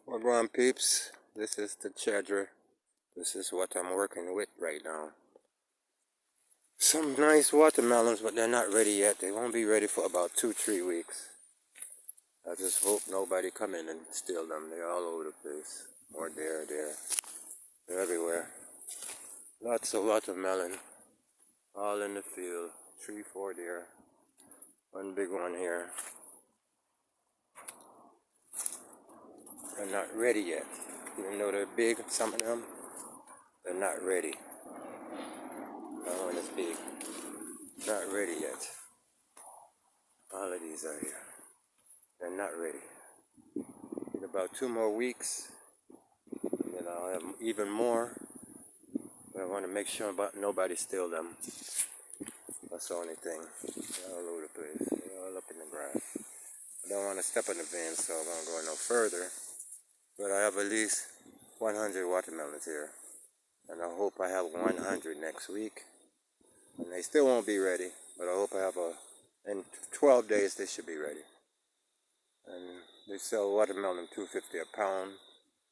Well, go on, peeps. This is the charger. This is what I'm working with right now. Some nice watermelons, but they're not ready yet. They won't be ready for about 2-3 weeks. I just hope nobody come in and steal them. They're all over the place. More there. They're everywhere. Lots of watermelon. All in the field. 3, 4 there. One big one here. They're not ready yet. Even though they're big, some of them, they're not ready. That one is big. Not ready yet. All of these are here. They're not ready. In about 2 more weeks, and then I'll have even more. But I want to make sure about nobody steal them. That's the only thing. They're all over the place. They're all up in the grass. I don't want to step on the vein, so I won't go no further. But I have at least 100 watermelons here. And I hope I have 100 next week. And they still won't be ready, but I hope I have in 12 days they should be ready. And they sell watermelon $2.50 a pound.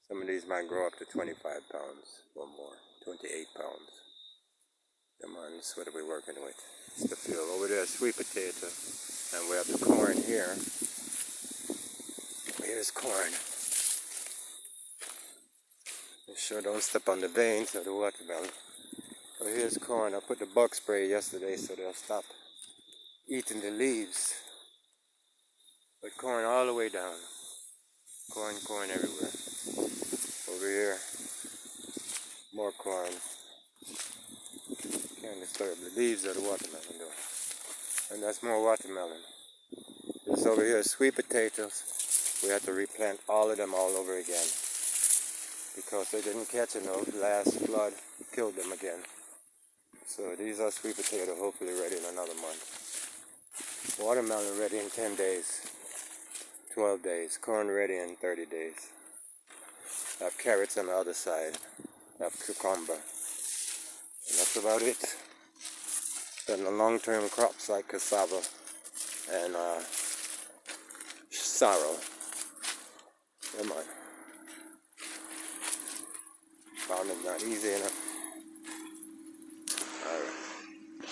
Some of these might grow up to 25 pounds or more, 28 pounds. Come on, this is what we're working with. It's the field. Over there, sweet potato. And we have the corn here. Here's corn. Make sure don't step on the veins of the watermelon. So here's corn. I put the bug spray yesterday so they'll stop eating the leaves. But corn all the way down. Corn everywhere. Over here, more corn. Can't disturb the leaves of the watermelon though. And that's more watermelon. This over here is sweet potatoes. We have to replant all of them all over again. Because they didn't catch enough. Last flood killed them again. So these are sweet potato, hopefully ready in another month. Watermelon ready in 10 days. 12 days. Corn ready in 30 days. I have carrots on the other side. I have cucumber. And that's about it. Then the long-term crops like cassava and sorrel. Come on. Farming's not easy enough.